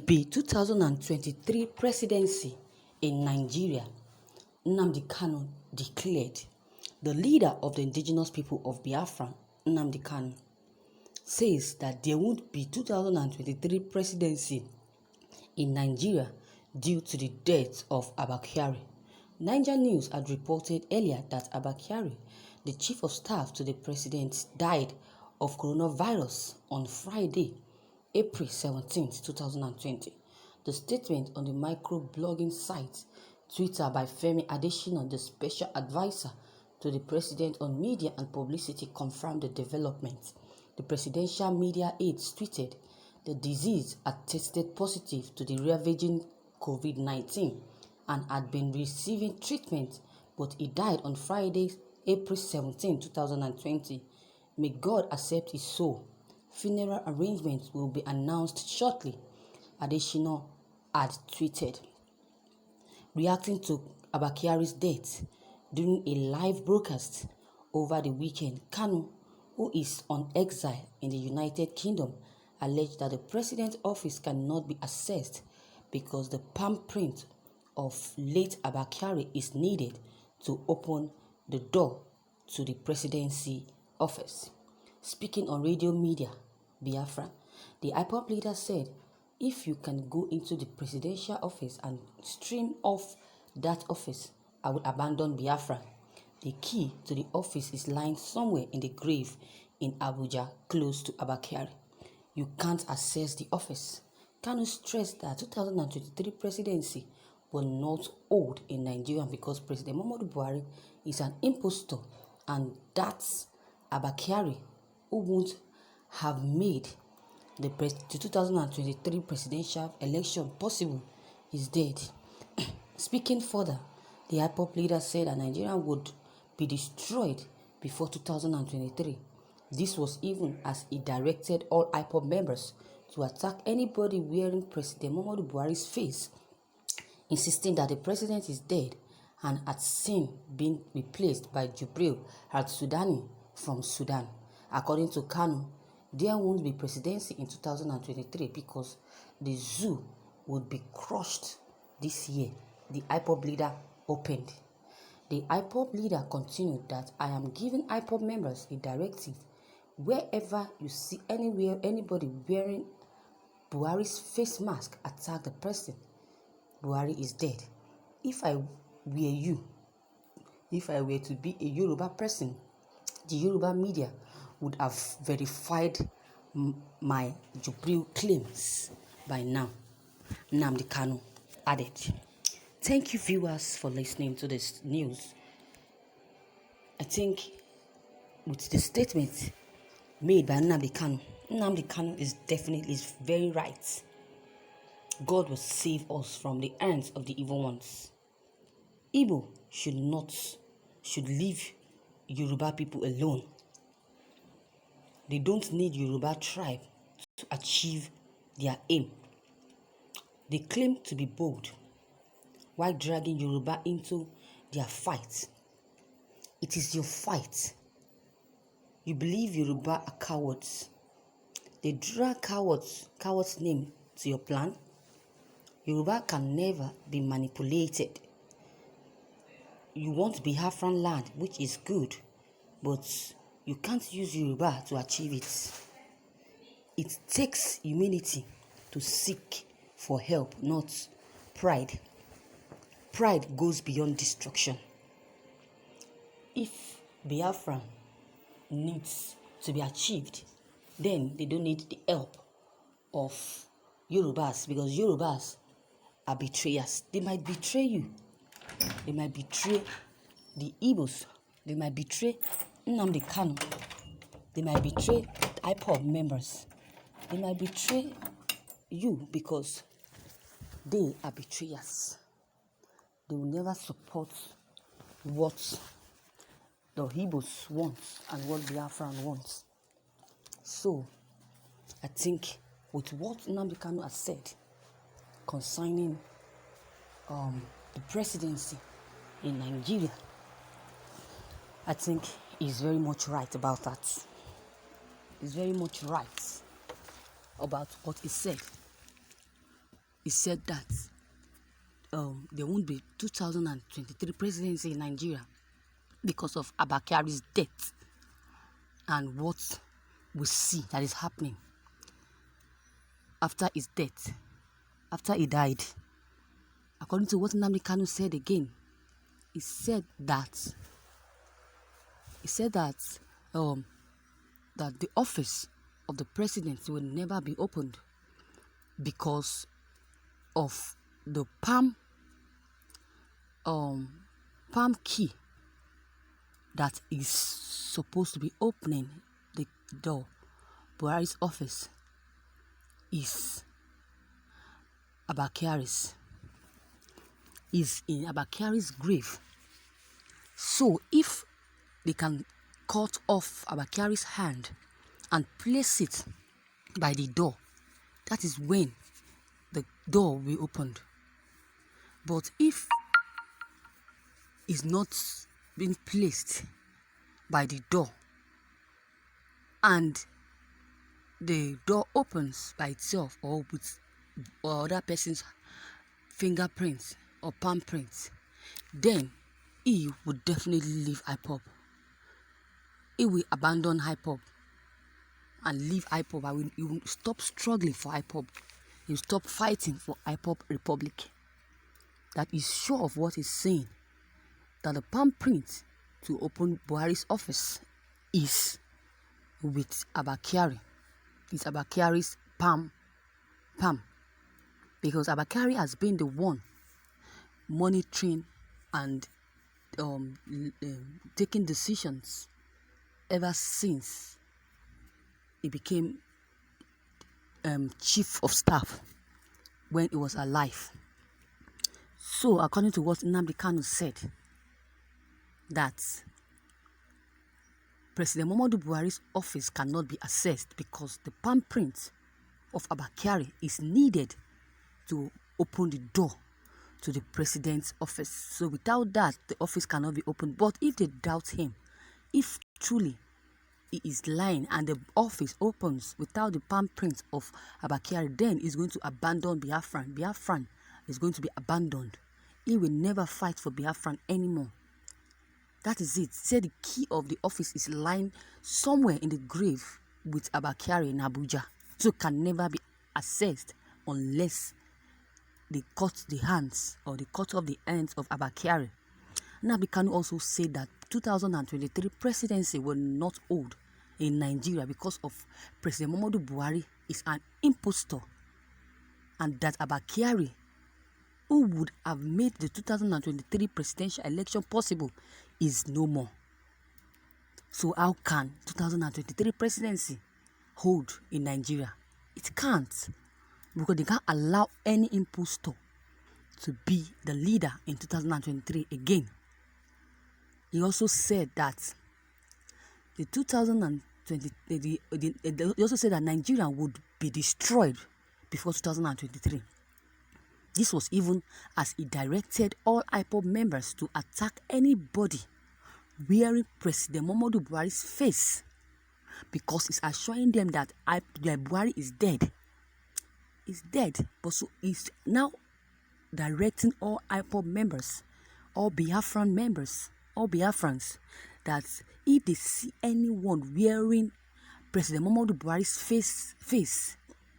be 2023 presidency in Nigeria, Nnamdi Kanu declared. The leader of the indigenous people of Biafra, Nnamdi Kanu, says that there won't be 2023 presidency in Nigeria due to the death of Abba Kyari. Niger News had reported earlier that Abba Kyari, the chief of staff to the president, died of coronavirus on Friday, April 17, 2020. The statement on the microblogging site Twitter by Femi Adesina, the special advisor to the president on media and publicity, confirmed the development. The presidential media aides tweeted the disease had tested positive to the ravaging COVID-19 and had been receiving treatment, but he died on Friday, April 17, 2020. May God accept his soul. Funeral arrangements will be announced shortly, Adesina had tweeted. Reacting to Abba Kyari's death during a live broadcast over the weekend, Kanu, who is on exile in the United Kingdom, alleged that the president's office cannot be accessed because the palm print of late Abba Kyari is needed to open the door to the presidency office. Speaking on radio media, Biafra, the IPOB leader said, "If you can go into the presidential office and stream off that office, I will abandon Biafra. The key to the office is lying somewhere in the grave in Abuja, close to Abba Kyari. You can't access the office." Kanu stressed that 2023 presidency will not hold in Nigeria because President Muhammadu Buhari is an impostor, and that's Abba Kyari, who won't have made the 2023 presidential election possible, is dead. Speaking further, the IPOB leader said that Nigeria would be destroyed before 2023. This was even as he directed all IPOB members to attack anybody wearing President Muhammadu Buhari's face, insisting that the president is dead and had since been replaced by Jubril al-Sudani from Sudan. According to Kanu, there won't be presidency in 2023 because the zoo would be crushed this year, the IPOB leader opened. The IPOB leader continued that, "I am giving IPOB members a directive. Wherever you see anybody wearing Buhari's face mask, attack the president. Buhari is dead. If I were to be a Yoruba person, the Yoruba media would have verified my Jubril claims by now," Nnamdi Kanu added. Thank you, viewers, for listening to this news. I think with the statement made by Nnamdi Kanu is very right. God will save us from the hands of the evil ones. Igbo should leave Yoruba people alone. They don't need Yoruba tribe to achieve their aim. They claim to be bold while dragging Yoruba into their fight. It is your fight. You believe Yoruba are cowards. They drag cowards' name to your plan. Yoruba can never be manipulated. You want Biafran land, which is good, but you can't use Yoruba to achieve it. It takes humility to seek for help, not pride. Pride goes beyond destruction. If Biafra needs to be achieved, then they don't need the help of Yorubas, because Yorubas are betrayers. They might betray you. They might betray the Igbos. They might betray Nnamdi Kanu. They might betray IPOB members. They might betray you because they are betrayers. They will never support what the Igbos want and what Biafran wants. So, I think with what Nnamdi Kanu has said concerning the presidency in Nigeria, I think he's very much right about that. He's very much right about what he said. he said that there won't be 2023 presidency in Nigeria because of Abba Kyari's death and what we see that is happening after his death, after he died. According to what Nnamdi Kanu said again, he said that that the office of the presidency will never be opened because of the palm key that is supposed to be opening the door. Buhari's office is Abba Kyari's. Is in Abba Kyari's grave. So if they can cut off Abba Kyari's hand and place it by the door, that is when the door will be opened. But if it's not being placed by the door and the door opens by itself or with other person's fingerprints or palm prints, then he would definitely leave IPOB. He will abandon IPOB and leave IPOB. He will stop struggling for IPOB. He will stop fighting for IPOB Republic. That is sure of what he's saying, that the palm print to open Buhari's office is with Abba Kyari. It's Abba Kyari's palm. Because Abba Kyari has been the one monitoring and taking decisions ever since he became chief of staff when he was alive. So according to what Nnamdi Kanu said, that President Muhammadu Buhari's office cannot be accessed because the palm print of Abba Kyari is needed to open the door to the president's office. So without that, the office cannot be opened. But if they doubt him, if truly he is lying and the office opens without the palm print of Abba Kyari, then he's going to abandon Biafran. Biafran is going to be abandoned. He will never fight for Biafran anymore. That is it. Say the key of the office is lying somewhere in the grave with Abba Kyari in Abuja. So it can never be accessed unless they cut the hands or they cut off the ends of Abba Kyari. Nnamdi Kanu also said that 2023 presidency will not hold in Nigeria because of President Muhammadu Buhari is an impostor, and that Abba Kyari, who would have made the 2023 presidential election possible, is no more. So how can 2023 presidency hold in Nigeria? It can't, because they can't allow any impostor to be the leader in 2023 again. He also said that he also said that Nigeria would be destroyed before 2023. This was even as he directed all IPOB members to attack anybody wearing President Muhammadu Buhari's face, because he's assuring them that Buhari is dead. He's dead, but so he's now directing all IPOB members, all Biafran members, all Biafrans, that if they see anyone wearing President Muhammadu Buhari's face,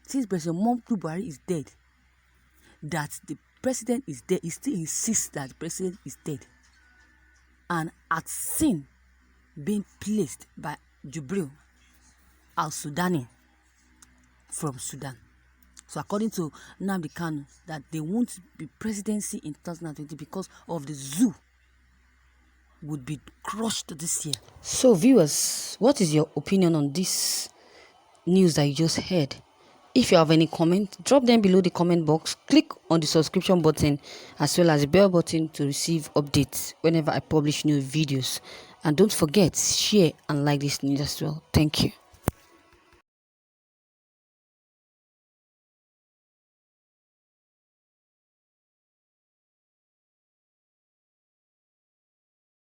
since President Muhammadu Buhari is dead, that the president is dead, he still insists that the president is dead, and at sin being placed by Jubril al-Sudani from Sudan. So according to Nnamdi Kanu, that they won't be presidency in 2020 because of the zoo would be crushed this year. So viewers, what is your opinion on this news that you just heard? If you have any comment, drop them below the comment box. Click on the subscription button as well as the bell button to receive updates whenever I publish new videos. And don't forget, share and like this news as well. Thank you.